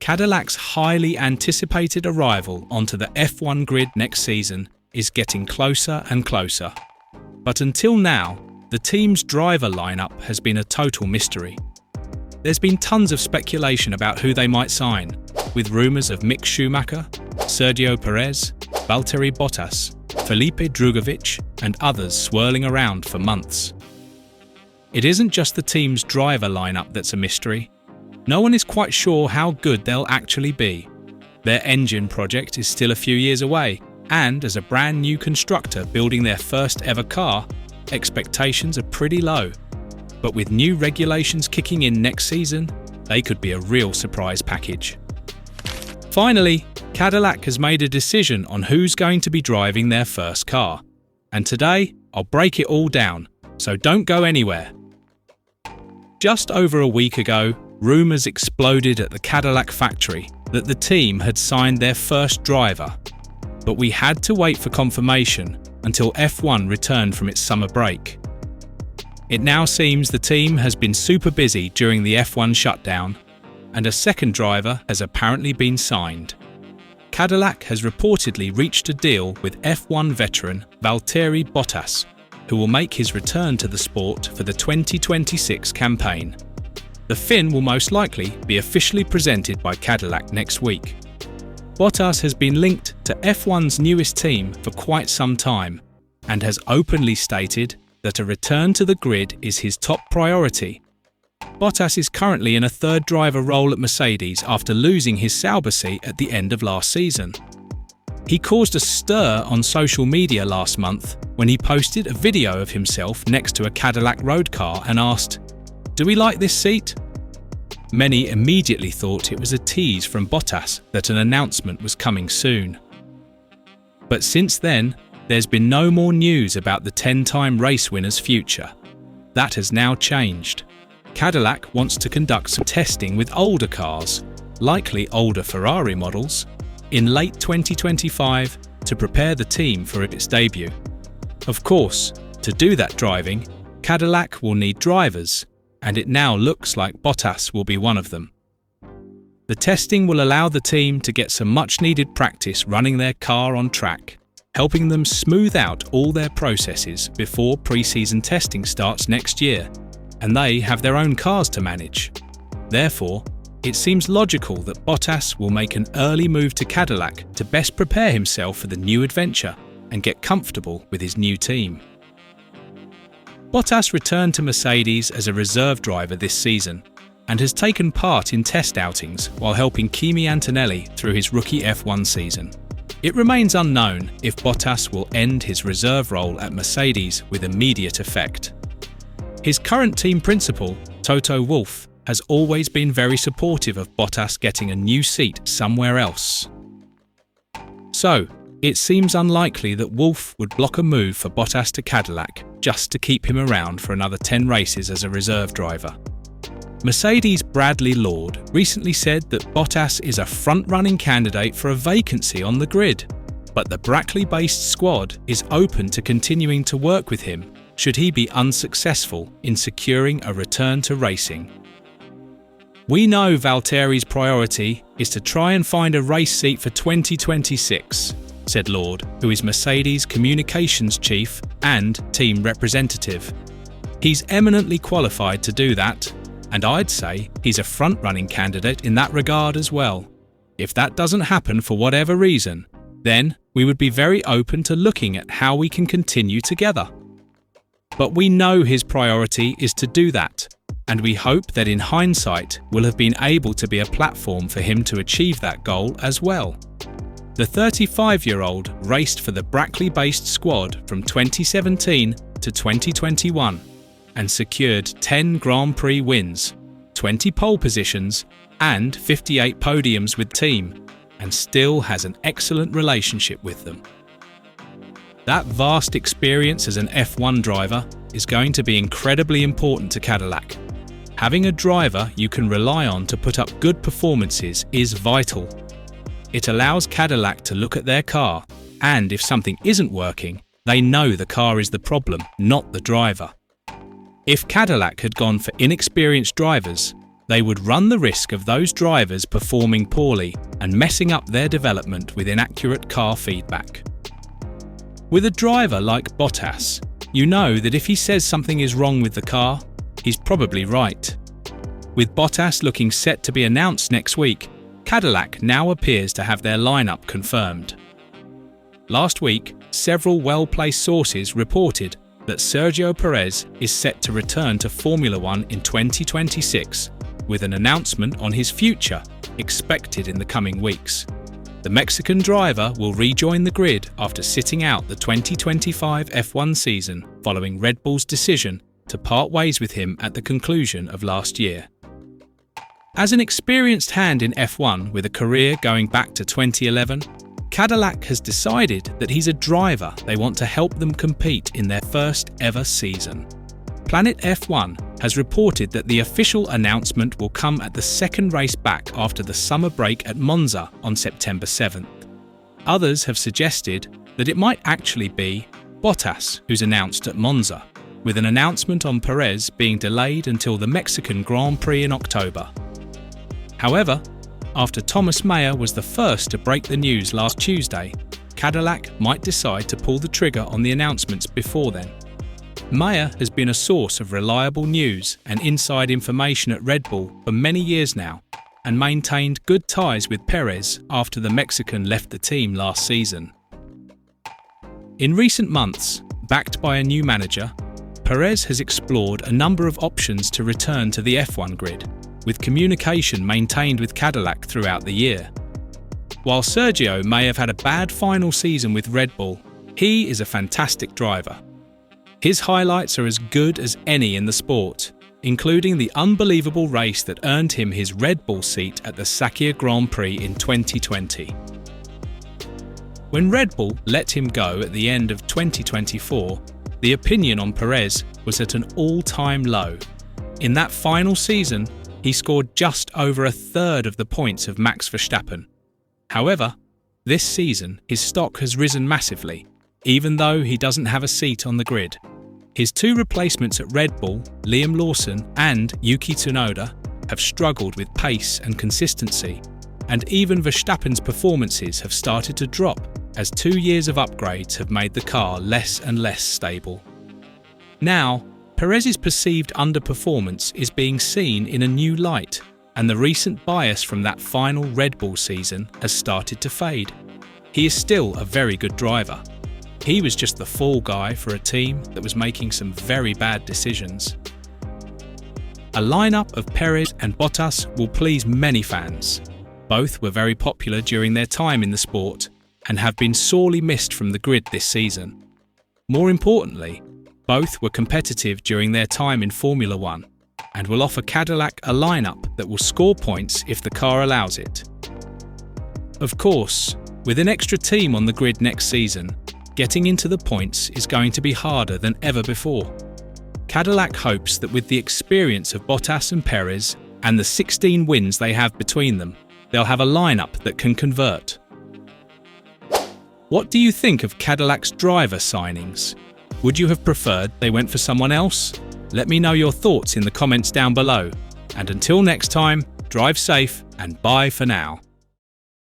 Cadillac's highly anticipated arrival onto the F1 grid next season is getting closer and closer. But until now, the team's driver lineup has been a total mystery. There's been tons of speculation about who they might sign, with rumours of Mick Schumacher, Sergio Perez, Valtteri Bottas, Felipe Drugovich and others swirling around for months. It isn't just the team's driver lineup that's a mystery. No one is quite sure how good they'll actually be. Their engine project is still a few years away, and as a brand new constructor building their first ever car, expectations are pretty low. But with new regulations kicking in next season, they could be a real surprise package. Finally, Cadillac has made a decision on who's going to be driving their first car. And today, I'll break it all down, so don't go anywhere. Just over a week ago, rumours exploded at the Cadillac factory that the team had signed their first driver. But we had to wait for confirmation until F1 returned from its summer break. It now seems the team has been super busy during the F1 shutdown, and a second driver has apparently been signed. Cadillac has reportedly reached a deal with F1 veteran Valtteri Bottas, who will make his return to the sport for the 2026 campaign. The Finn will most likely be officially presented by Cadillac next week. Bottas has been linked to F1's newest team for quite some time and has openly stated that a return to the grid is his top priority. Bottas is currently in a third driver role at Mercedes after losing his Sauber seat at the end of last season. He caused a stir on social media last month when he posted a video of himself next to a Cadillac road car and asked, "Do we like this seat?" Many immediately thought it was a tease from Bottas that an announcement was coming soon. But since then, there's been no more news about the 10-time race winner's future. That has now changed. Cadillac wants to conduct some testing with older cars, likely older Ferrari models, in late 2025 to prepare the team for its debut. Of course, to do that driving, Cadillac will need drivers, and it now looks like Bottas will be one of them. The testing will allow the team to get some much-needed practice running their car on track, helping them smooth out all their processes before pre-season testing starts next year, and they have their own cars to manage. Therefore, it seems logical that Bottas will make an early move to Cadillac to best prepare himself for the new adventure and get comfortable with his new team. Bottas returned to Mercedes as a reserve driver this season and has taken part in test outings while helping Kimi Antonelli through his rookie F1 season. It remains unknown if Bottas will end his reserve role at Mercedes with immediate effect. His current team principal, Toto Wolff, has always been very supportive of Bottas getting a new seat somewhere else. So, it seems unlikely that Wolff would block a move for Bottas to Cadillac just to keep him around for another 10 races as a reserve driver. Mercedes' Bradley Lord recently said that Bottas is a front-running candidate for a vacancy on the grid, but the Brackley-based squad is open to continuing to work with him should he be unsuccessful in securing a return to racing. "We know Valtteri's priority is to try and find a race seat for 2026, said Lord, who is Mercedes' communications chief and team representative. "He's eminently qualified to do that, and I'd say he's a front-running candidate in that regard as well. If that doesn't happen for whatever reason, then we would be very open to looking at how we can continue together. But we know his priority is to do that, and we hope that in hindsight we'll have been able to be a platform for him to achieve that goal as well." The 35-year-old raced for the Brackley-based squad from 2017 to 2021 and secured 10 Grand Prix wins, 20 pole positions and 58 podiums with team, and still has an excellent relationship with them. That vast experience as an F1 driver is going to be incredibly important to Cadillac. Having a driver you can rely on to put up good performances is vital. It allows Cadillac to look at their car, and if something isn't working, they know the car is the problem, not the driver. If Cadillac had gone for inexperienced drivers, they would run the risk of those drivers performing poorly and messing up their development with inaccurate car feedback. With a driver like Bottas, you know that if he says something is wrong with the car, he's probably right. With Bottas looking set to be announced next week, Cadillac now appears to have their lineup confirmed. Last week, several well-placed sources reported that Sergio Perez is set to return to Formula One in 2026, with an announcement on his future expected in the coming weeks. The Mexican driver will rejoin the grid after sitting out the 2025 F1 season following Red Bull's decision to part ways with him at the conclusion of last year. As an experienced hand in F1 with a career going back to 2011, Cadillac has decided that he's a driver they want to help them compete in their first ever season. Planet F1 has reported that the official announcement will come at the second race back after the summer break at Monza on September 7th. Others have suggested that it might actually be Bottas who's announced at Monza, with an announcement on Perez being delayed until the Mexican Grand Prix in October. However, after Thomas Mayer was the first to break the news last Tuesday, Cadillac might decide to pull the trigger on the announcements before then. Mayer has been a source of reliable news and inside information at Red Bull for many years now and maintained good ties with Perez after the Mexican left the team last season. In recent months, backed by a new manager, Perez has explored a number of options to return to the F1 grid, with communication maintained with Cadillac throughout the year. While Sergio may have had a bad final season with Red Bull, he is a fantastic driver. His highlights are as good as any in the sport, including the unbelievable race that earned him his Red Bull seat at the Sakir Grand Prix in 2020. When Red Bull let him go at the end of 2024, the opinion on Perez was at an all-time low. In that final season, he scored just over a third of the points of Max Verstappen. However, this season his stock has risen massively, even though he doesn't have a seat on the grid. His two replacements at Red Bull, Liam Lawson and Yuki Tsunoda, have struggled with pace and consistency, and even Verstappen's performances have started to drop as 2 years of upgrades have made the car less and less stable. Now, Perez's perceived underperformance is being seen in a new light, and the recent bias from that final Red Bull season has started to fade. He is still a very good driver. He was just the fall guy for a team that was making some very bad decisions. A lineup of Perez and Bottas will please many fans. Both were very popular during their time in the sport and have been sorely missed from the grid this season. More importantly, both were competitive during their time in Formula One and will offer Cadillac a lineup that will score points if the car allows it. Of course, with an extra team on the grid next season, getting into the points is going to be harder than ever before. Cadillac hopes that with the experience of Bottas and Perez and the 16 wins they have between them, they'll have a lineup that can convert. What do you think of Cadillac's driver signings? Would you have preferred they went for someone else? Let me know your thoughts in the comments down below. And until next time, drive safe and bye for now.